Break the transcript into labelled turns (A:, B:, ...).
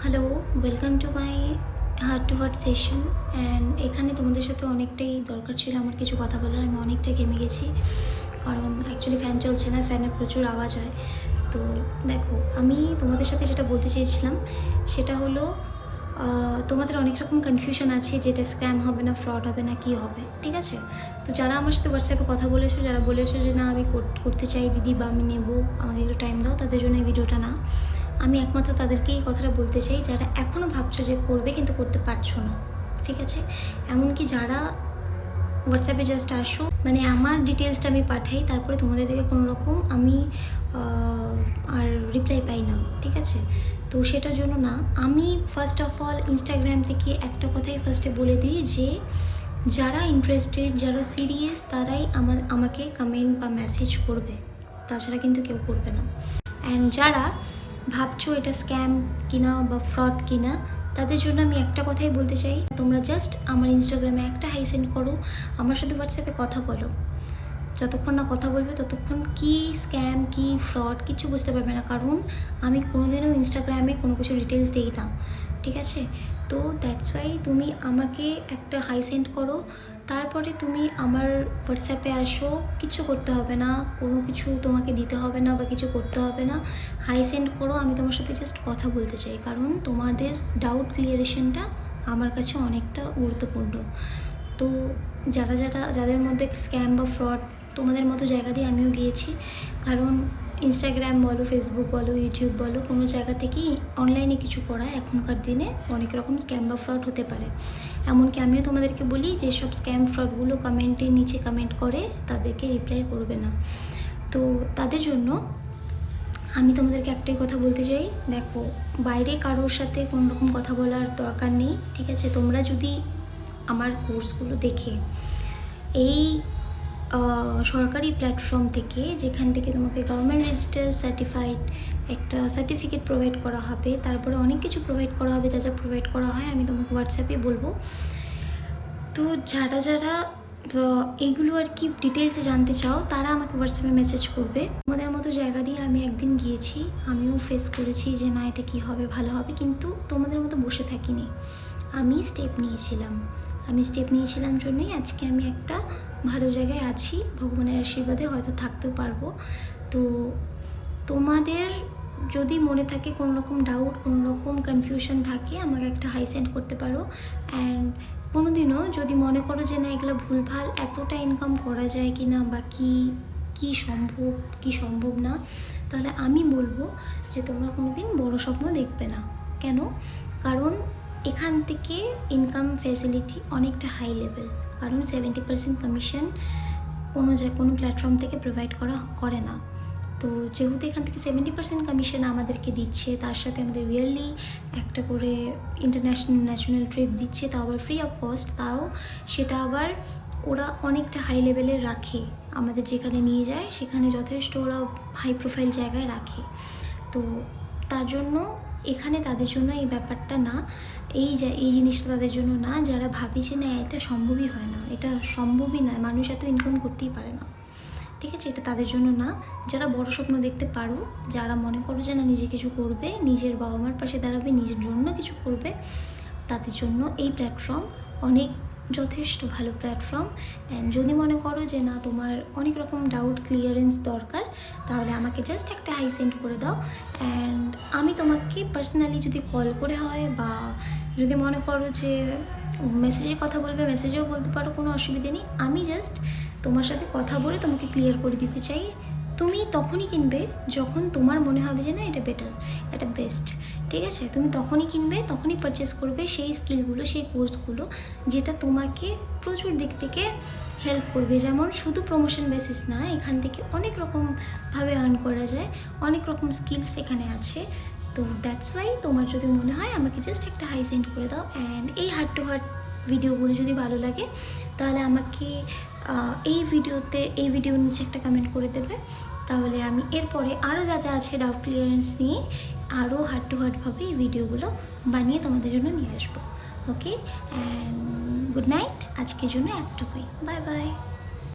A: Hello, welcome to my heart to heart session. And এখানে তোমাদের সাথে অনেকটাই দরকার ছিল আমার কিছু কথা বলার। আমি অনেকটাই ঘেমে গেছি, কারণ অ্যাকচুয়ালি ফ্যান চলছে না, ফ্যানের প্রচুর আওয়াজ হয়। তো দেখো, আমি তোমাদের সাথে যেটা বলতে চেয়েছিলাম সেটা হলো, তোমাদের অনেক রকম কনফিউশন আছে, যেটা স্ক্যাম হবে না, ফ্রড হবে না, কী হবে, ঠিক আছে? তো যারা আমার সাথে হোয়াটসঅ্যাপে কথা বলেছো, যারা বলেছো যে না আমি করতে চাই দিদি, বা আমি নেবো, আমাকে একটু টাইম দাও, তাদের জন্য এই ভিডিওটা না। আমি একমাত্র তাদেরকে এই কথাটা বলতে চাই যারা এখনও ভাবছো যে করবে কিন্তু করতে পারছো না, ঠিক আছে? এমনকি যারা হোয়াটসঅ্যাপে জাস্ট আসো, মানে আমার ডিটেলসটা আমি পাঠাই, তারপরে তোমাদের থেকে কোনো রকম আমি আর রিপ্লাই পাই না, ঠিক আছে? তো সেটার জন্য না, আমি ফার্স্ট অফ অল ইনস্টাগ্রাম থেকে একটা কথাই ফার্স্টে বলে দিই যে যারা ইন্টারেস্টেড, যারা সিরিয়াস, তারাই আমাকে কমেন্ট বা মেসেজ করবে, তাছাড়া কিন্তু কেউ করবে না। অ্যান্ড যারা ভাবছো এটা স্ক্যাম কিনা বা ফ্রড কিনা, তাদের জন্য আমি একটা কথাই বলতে চাই, তোমরা জাস্ট আমার ইনস্টাগ্রামে একটা হাই সেন্ড করো, আমার সাথে হোয়াটসঅ্যাপে কথা বলো। যতক্ষণ না কথা বলবে ততক্ষণ কি স্ক্যাম কি ফ্রড কিছু বুঝতে পারবে না, কারণ আমি কোনোদিনও ইনস্টাগ্রামে কোনো কিছু ডিটেলস দিই না, ঠিক আছে? তো দ্যাটস ওয়াই তুমি আমাকে একটা হাই সেন্ড করো, তারপরে তুমি আমার হোয়াটসঅ্যাপে আসো, কিছু করতে হবে না, কোনো কিছু তোমাকে দিতে হবে না বা কিছু করতে হবে না। হাই সেন্ড করো, আমি তোমার সাথে জাস্ট কথা বলতে চাই, কারণ তোমাদের ডাউট ক্লিয়ারেশনটা আমার কাছে অনেকটা গুরুত্বপূর্ণ। তো যাদের মধ্যে স্ক্যাম বা ফ্রড, তোমাদের মতো জায়গা দিয়ে আমিও গিয়েছি, কারণ ইনস্টাগ্রাম বলো, ফেসবুক বলো, ইউটিউব বলো, কোনো জায়গা থেকেই অনলাইনে কিছু করা এখনকার দিনে অনেক রকম স্ক্যাম বা ফ্রড হতে পারে। এমনকি আমিও তোমাদেরকে বলি যে সব স্ক্যাম ফ্রডগুলো কমেন্টের নিচে কমেন্ট করে তাদেরকে রিপ্লাই করবে না। তো তাদের জন্য আমি তোমাদেরকে একটাই কথা বলতে চাই, দেখো, বাইরে কারোর সাথে কোনো রকম কথা বলার দরকার নেই, ঠিক আছে? তোমরা যদি আমার কোর্সগুলো দেখে এই সরকারি প্ল্যাটফর্ম থেকে, যেখান থেকে তোমাকে গভর্নমেন্ট রেজিস্টার সার্টিফাইড একটা সার্টিফিকেট প্রোভাইড করা হবে, তারপরে অনেক কিছু প্রোভাইড করা হবে, যা যা প্রোভাইড করা হয় আমি তোমাকে হোয়াটসঅ্যাপে বলবো। তো যারা এইগুলো আর কি ডিটেলসে জানতে চাও, তারা আমাকে হোয়াটসঅ্যাপে মেসেজ করবে। তোমাদের মতো জায়গা দিয়ে আমি একদিন গিয়েছি, আমিও ফেস করেছি যে না এটা কী হবে, ভালো হবে, কিন্তু তোমাদের মতো বসে থাকিনি, আমি স্টেপ নিয়েছিলাম জন্যই আজকে আমি একটা ভালো জায়গায় আছি, ভগবানের আশীর্বাদে হয়তো থাকতেও পারবো। তো তোমাদের যদি মনে থাকে কোনো রকম ডাউট, কোনো রকম কনফিউশন থাকে, আমাকে একটা হাই সেন্ড করতে পারো। অ্যান্ড কোনো দিনও যদি মনে করো যে না এগুলো ভুলভাল, এতটা ইনকাম করা যায় কি না, বা কী সম্ভব না, তাহলে আমি বলবো যে তোমরা কোনো দিন বড়ো স্বপ্ন দেখবে না। কেন? কারণ এখান থেকে ইনকাম ফ্যাসিলিটি অনেকটা হাই লেভেল, কারণ 70% কমিশন কোনো প্ল্যাটফর্ম থেকে প্রোভাইড করে না। তো যেহেতু এখান থেকে 70% কমিশন আমাদেরকে দিচ্ছে, তার সাথে আমাদের ইয়ারলি একটা করে ন্যাশনাল ট্রিপ দিচ্ছে, তাও আবার ফ্রি অফ কস্ট, তাও সেটা আবার ওরা অনেকটা হাই লেভেলের রাখে, আমাদের যেখানে নিয়ে যায় সেখানে যথেষ্ট ওরা হাই প্রোফাইল জায়গায় রাখে। তো তার জন্য এখানে তাদের জন্য এই ব্যাপারটা না, এই জিনিসটা তাদের জন্য না, যারা ভাবি যে না এটা সম্ভবই হয় না, এটা সম্ভবই নয়, মানুষ এত ইনকাম করতেই পারে না, ঠিক আছে? এটা তাদের জন্য না। যারা বড় স্বপ্ন দেখতে পারো, যারা মনে করো যে না নিজে কিছু করবে, নিজের বাবা মার পাশে দাঁড়াবে, নিজের জন্য কিছু করবে, তাদের জন্য এই প্ল্যাটফর্ম অনেক যথেষ্ট ভালো প্ল্যাটফর্ম। অ্যান্ড যদি মনে করো যে না তোমার অনেক রকম ডাউট ক্লিয়ারেন্স দরকার, তাহলে আমাকে জাস্ট একটা হাই সেন্ড করে দাও। অ্যান্ড আমি তোমাকে পার্সোনালি যদি কল করে হয়, বা যদি মনে করো যে মেসেজে কথা বলবে, মেসেজেও বলতে পারো, কোনো অসুবিধে নেই। আমি জাস্ট তোমার সাথে কথা বলে তোমাকে ক্লিয়ার করে দিতে চাই। তুমি তখনই কিনবে যখন তোমার মনে হবে যে না এটা বেটার, এটা বেস্ট, ঠিক আছে? তুমি তখনই কিনবে, তখনই পারচেস করবে সেই স্কিলগুলো, সেই কোর্সগুলো যেটা তোমাকে প্রচুর দিক থেকে হেল্প করবে। যেমন শুধু প্রমোশন বেসিস না, এখান থেকে অনেক রকমভাবে আর্ন করা যায়, অনেক রকম স্কিলস এখানে আছে। তো দ্যাটস ওয়াই তোমার যদি মনে হয় আমাকে জাস্ট একটা হাই সেন্ড করে দাও। অ্যান্ড এই হার্ট টু হার্ট ভিডিওগুলো যদি ভালো লাগে, তাহলে আমাকে এই ভিডিওর নিচে একটা কমেন্ট করে দেবে, তাহলে আমি এরপরে আরও যা আছে ডাউট ক্লিয়ারেন্স নিয়ে আরও হার্ট টু হার্টভাবে এই ভিডিওগুলো বানিয়ে তোমাদের জন্য নিয়ে আসবো। ওকে, অ্যান্ড গুড নাইট, আজকের জন্য এতটুকুই, বাই বাই।